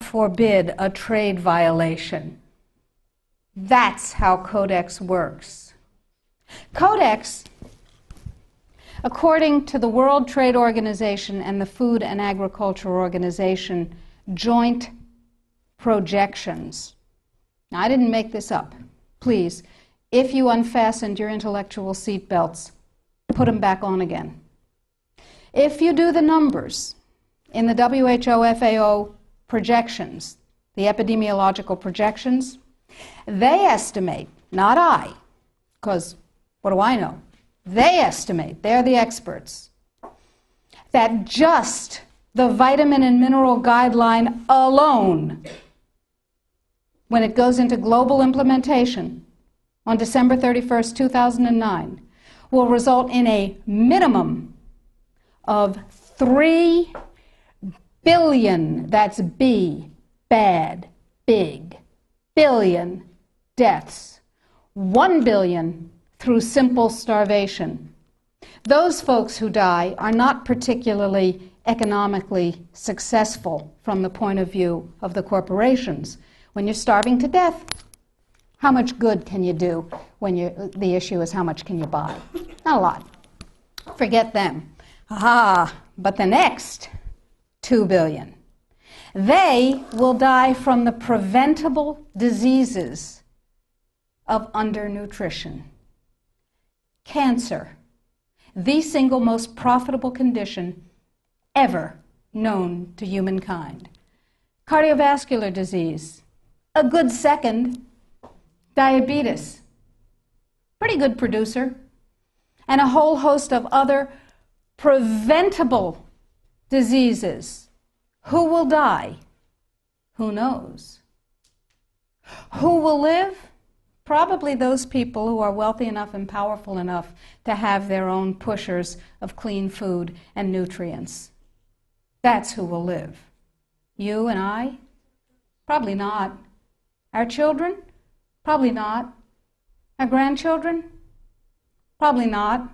forbid a trade violation. That's how Codex works. Codex, according to the World Trade Organization and the Food and Agriculture Organization joint projections. Now, I didn't make this up. Please, if you unfastened your intellectual seatbelts, put them back on again. If you do the numbers in the WHO-FAO projections, the epidemiological projections, they estimate, not I, because what do I know? They estimate, they're the experts, that just the vitamin and mineral guideline alone, when it goes into global implementation on December 31st, 2009, will result in a minimum of 3 billion, that's B, bad, big, billion deaths. 1 billion through simple starvation. Those folks who die are not particularly economically successful from the point of view of the corporations. When you're starving to death, how much good can you do when the issue is how much can you buy? Not a lot. Forget them. But the next 2 billion, they will die from the preventable diseases of undernutrition. Cancer, the single most profitable condition ever known to humankind. Cardiovascular disease, a good second. Diabetes, pretty good producer. And a whole host of other preventable diseases. Who will die? Who knows? Who will live? Probably those people who are wealthy enough and powerful enough to have their own pushers of clean food and nutrients. That's who will live. You and I? Probably not. Our children? Probably not. Our grandchildren? Probably not.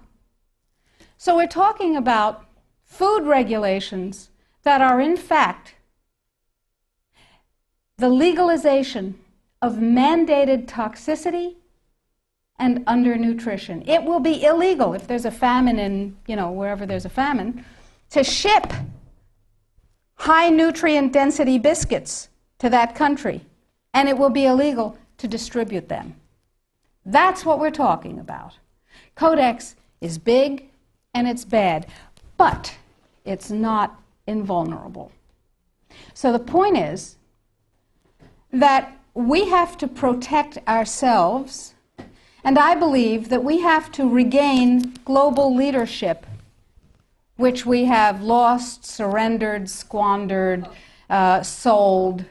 So we're talking about food regulations that are in fact the legalization of mandated toxicity and undernutrition. It will be illegal if there's a famine in, wherever there's a famine, to ship high nutrient density biscuits to that country, and it will be illegal to distribute them. That's what we're talking about. Codex is big and it's bad, but it's not invulnerable. So the point is that we have to protect ourselves, and I believe that we have to regain global leadership, which we have lost, surrendered, squandered, sold.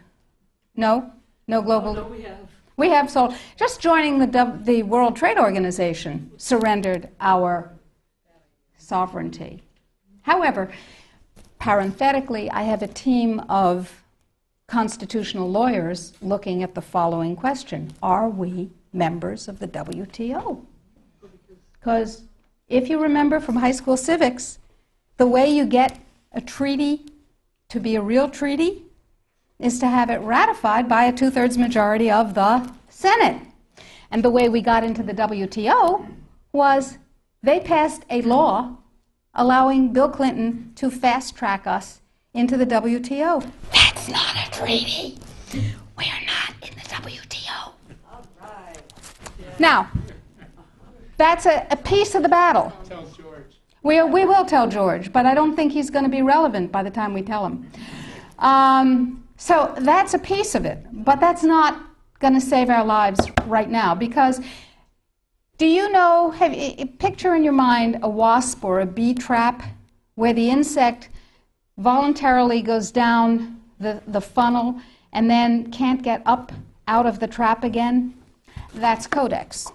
No global. No, we have. We have sold. Just joining the World Trade Organization surrendered our sovereignty. However, parenthetically, I have a team of constitutional lawyers looking at the following question. Are we members of the WTO? Because if you remember from high school civics, the way you get a treaty to be a real treaty is to have it ratified by a 2/3 majority of the Senate. And the way we got into the WTO was they passed a law allowing Bill Clinton to fast-track us into the WTO. That's not a treaty. We're not in the WTO. All right. Yeah. Now, that's a piece of the battle. Tell George. We will tell George, but I don't think he's going to be relevant by the time we tell him. So that's a piece of it, but that's not going to save our lives right now, because do you know, picture in your mind a wasp or a bee trap where the insect voluntarily goes down the funnel and then can't get up out of the trap again? That's Codex.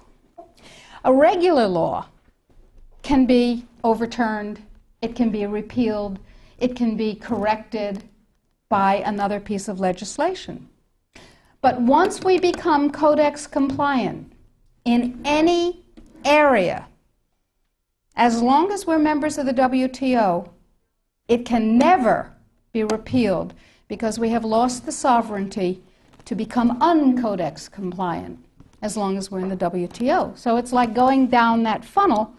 A regular law can be overturned, it can be repealed, it can be corrected by another piece of legislation. But once we become Codex compliant in any area, as long as we're members of the WTO, it can never be repealed, because we have lost the sovereignty to become un-Codex compliant as long as we're in the WTO. So it's like going down that funnel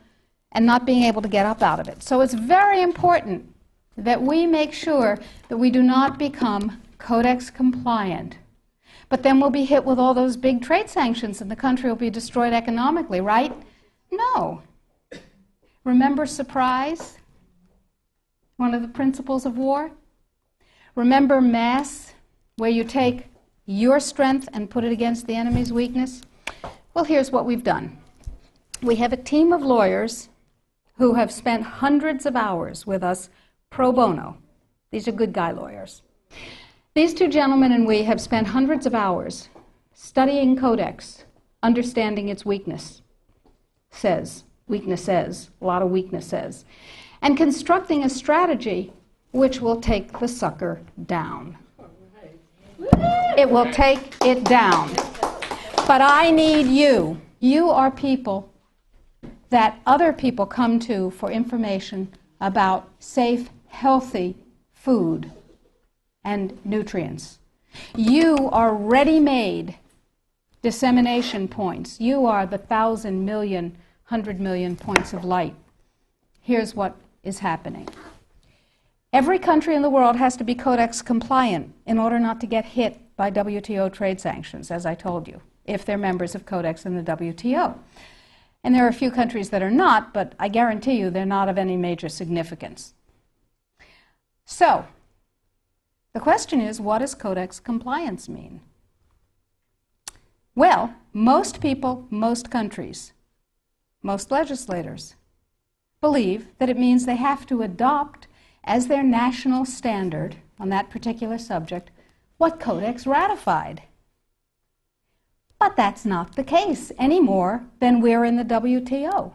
and not being able to get up out of it. So it's very important that we make sure that we do not become Codex compliant. But then we'll be hit with all those big trade sanctions and the country will be destroyed economically, right? No. Remember surprise? One of the principles of war? Remember mass, where you take your strength and put it against the enemy's weakness? Well, here's what we've done. We have a team of lawyers who have spent hundreds of hours with us pro bono. These are good guy lawyers. These two gentlemen and we have spent hundreds of hours studying Codex, understanding its weaknesses, a lot of weaknesses, and constructing a strategy which will take the sucker down. It will take it down. But I need you. You are people that other people come to for information about safe, healthy food and nutrients. You are ready-made dissemination points. You are the 1,000 million, 100 million points of light. Here's what is happening. Every country in the world has to be Codex compliant in order not to get hit by WTO trade sanctions, as I told you, if they're members of Codex in the WTO. And there are a few countries that are not, but I guarantee you they're not of any major significance. So, the question is, what does Codex compliance mean? Well, most people, most countries, most legislators believe that it means they have to adopt as their national standard on that particular subject what Codex ratified. But that's not the case any more than we're in the WTO.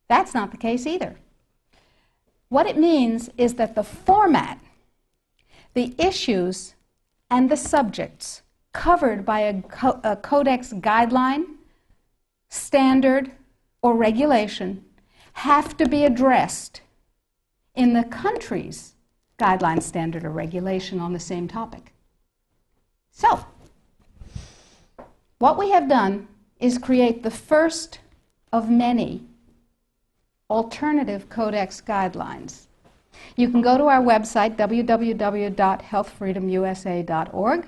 That's not the case either. What it means is that the format, the issues, and the subjects covered by a Codex guideline, standard, or regulation have to be addressed in the country's guideline, standard, or regulation on the same topic. So, what we have done is create the first of many alternative Codex guidelines. You can go to our website, www.healthfreedomusa.org,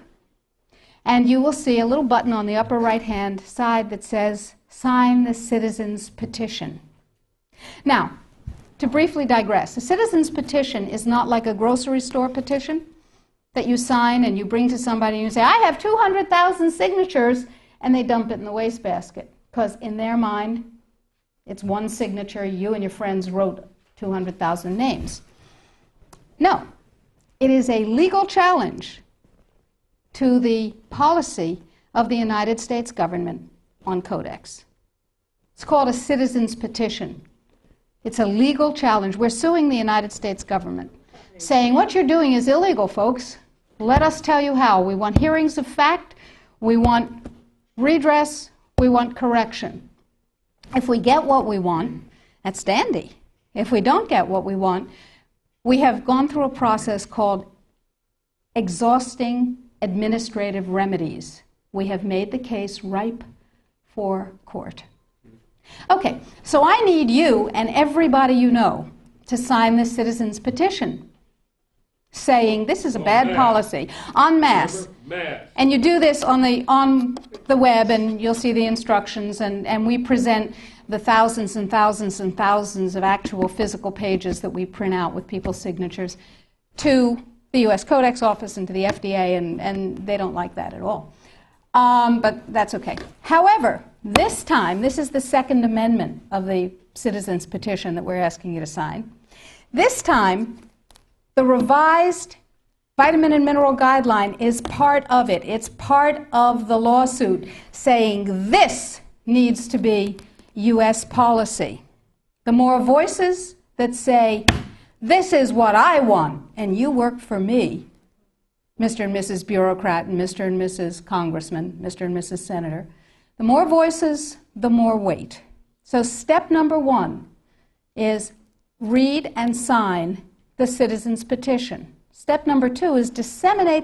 and you will see a little button on the upper right-hand side that says, Sign the Citizen's Petition. Now, to briefly digress, a citizen's petition is not like a grocery store petition that you sign and you bring to somebody and you say, I have 200,000 signatures, and they dump it in the wastebasket, because in their mind, it's one signature, you and your friends wrote 200,000 names. No, it is a legal challenge to the policy of the United States government on Codex. It's called a citizen's petition. It's a legal challenge. We're suing the United States government, saying what you're doing is illegal, folks. Let us tell you how. We want hearings of fact. We want redress. We want correction. If we get what we want, that's dandy. If we don't get what we want, we have gone through a process called exhausting administrative remedies. We have made the case ripe for court. Okay, so I need you and everybody you know to sign this citizen's petition saying this is a bad policy, en masse. And you do this on the web, and you'll see the instructions, and we present the thousands and thousands and thousands of actual physical pages that we print out with people's signatures to the U.S. Codex Office and to the FDA, and they don't like that at all. But that's okay. However, this time, this is the Second Amendment of the Citizens Petition that we're asking you to sign. This time, the revised Vitamin and Mineral Guideline is part of it. It's part of the lawsuit saying this needs to be U.S. policy. The more voices that say, this is what I want, and you work for me, Mr. and Mrs. Bureaucrat and Mr. and Mrs. Congressman, Mr. and Mrs. Senator, the more voices, the more weight. So step number one is read and sign the citizen's petition. Step number 2 is disseminate the